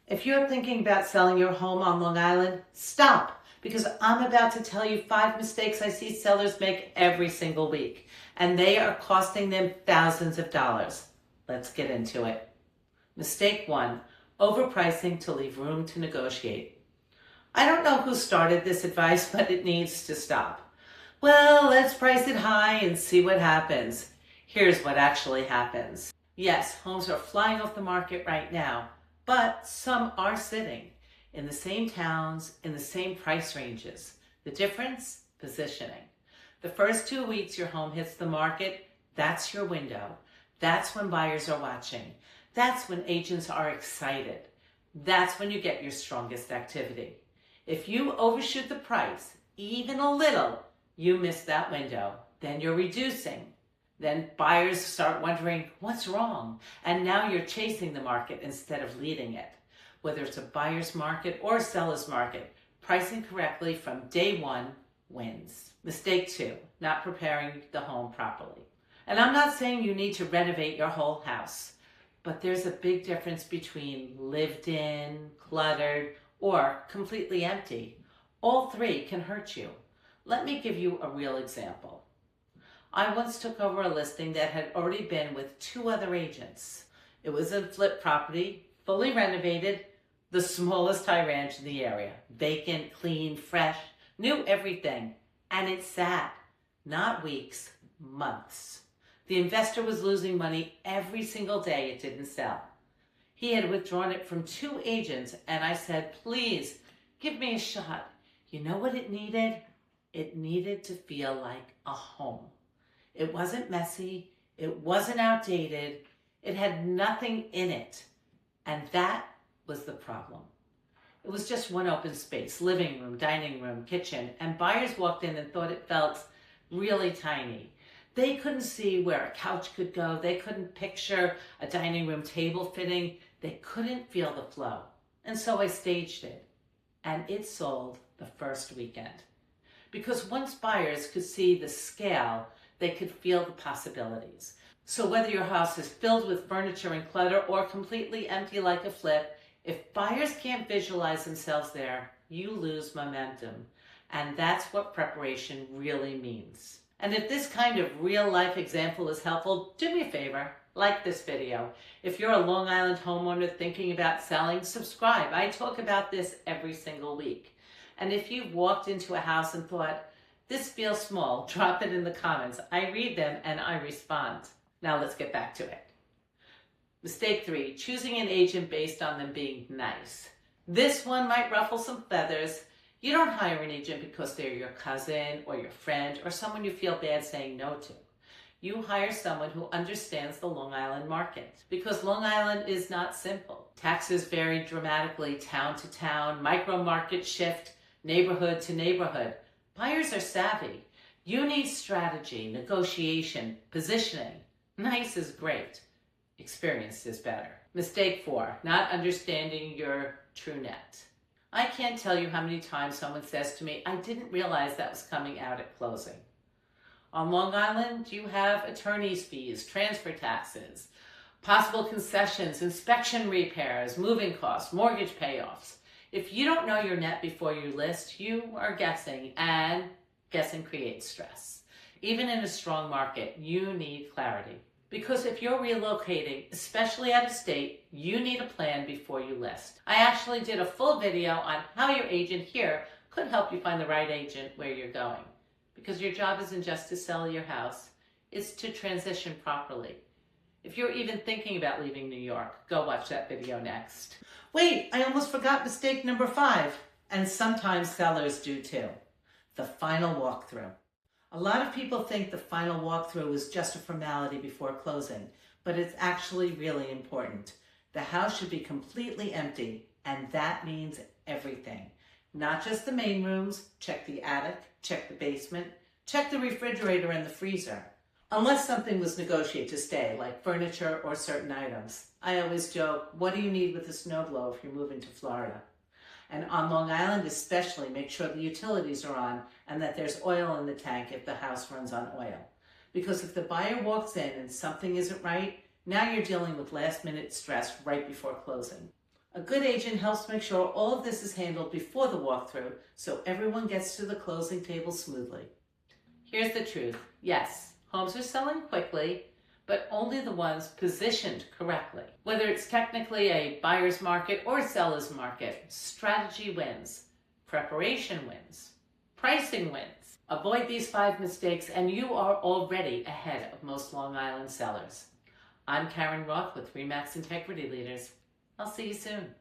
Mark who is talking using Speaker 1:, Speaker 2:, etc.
Speaker 1: If you're thinking about selling your home on Long Island, stop, because I'm about to tell you 5 mistakes I see sellers make every single week, and they are costing them thousands of dollars. Let's get into it. Mistake 1, overpricing to leave room to negotiate. I don't know who started this advice, but it needs to stop. Well, let's price it high and see what happens. Here's what actually happens. Yes, homes are flying off the market right now, but some are sitting in the same towns, in the same price ranges. The difference? Positioning. The first 2 weeks your home hits the market, that's your window. That's when buyers are watching. That's when agents are excited. That's when you get your strongest activity. If you overshoot the price, even a little, you miss that window. Then you're reducing. Then buyers start wondering, what's wrong? And now you're chasing the market instead of leading it. Whether it's a buyer's market or a seller's market, pricing correctly from day one wins. Mistake 2, not preparing the home properly. And I'm not saying you need to renovate your whole house, but there's a big difference between lived in, cluttered, or completely empty. All three can hurt you. Let me give you a real example. I once took over a listing that had already been with 2 other agents. It was a flip property, fully renovated, the smallest high ranch in the area. Vacant, clean, fresh, knew everything. And it sat, not weeks, months. The investor was losing money every single day it didn't sell. He had withdrawn it from 2 agents, and I said, please, give me a shot. You know what it needed? It needed to feel like a home. It wasn't messy. It wasn't outdated. It had nothing in it. And that was the problem. It was just one open space, living room, dining room, kitchen, and buyers walked in and thought it felt really tiny. They couldn't see where a couch could go. They couldn't picture a dining room table fitting. They couldn't feel the flow. And so I staged it. And it sold the first weekend. Because once buyers could see the scale, they could feel the possibilities. So whether your house is filled with furniture and clutter or completely empty like a flip, if buyers can't visualize themselves there, you lose momentum. And that's what preparation really means. And if this kind of real life example is helpful, do me a favor, like this video. If you're a Long Island homeowner thinking about selling, subscribe. I talk about this every single week. And if you've walked into a house and thought, this feels small, drop it in the comments. I read them and I respond. Now let's get back to it. Mistake 3, choosing an agent based on them being nice. This one might ruffle some feathers. You don't hire an agent because they're your cousin or your friend or someone you feel bad saying no to. You hire someone who understands the Long Island market, because Long Island is not simple. Taxes vary dramatically town to town, micro market shift, neighborhood to neighborhood. Buyers are savvy. You need strategy, negotiation, positioning. Nice is great. Experienced is better. Mistake 4, not understanding your true net. I can't tell you how many times someone says to me, I didn't realize that was coming out at closing. On Long Island, you have attorney's fees, transfer taxes, possible concessions, inspection repairs, moving costs, mortgage payoffs. If you don't know your net before you list, you are guessing, and guessing creates stress. Even in a strong market, you need clarity. Because if you're relocating, especially out of state, you need a plan before you list. I actually did a full video on how your agent here could help you find the right agent where you're going. Because your job isn't just to sell your house, it's to transition properly. If you're even thinking about leaving New York, go watch that video next. Wait, I almost forgot mistake number 5. And sometimes sellers do too. The final walkthrough. A lot of people think the final walkthrough is just a formality before closing, but it's actually really important. The house should be completely empty, and that means everything. Not just the main rooms. Check the attic, check the basement, check the refrigerator and the freezer. Unless something was negotiated to stay, like furniture or certain items. I always joke, what do you need with a snowblower if you're moving to Florida? And on Long Island especially, make sure the utilities are on and that there's oil in the tank if the house runs on oil. Because if the buyer walks in and something isn't right, now you're dealing with last minute stress right before closing. A good agent helps make sure all of this is handled before the walkthrough so everyone gets to the closing table smoothly. Here's the truth. Yes, homes are selling quickly, but only the ones positioned correctly. Whether it's technically a buyer's market or a seller's market, strategy wins, preparation wins, pricing wins. Avoid these 5 mistakes and you are already ahead of most Long Island sellers. I'm Karen Roth with RE/MAX Integrity Leaders. I'll see you soon.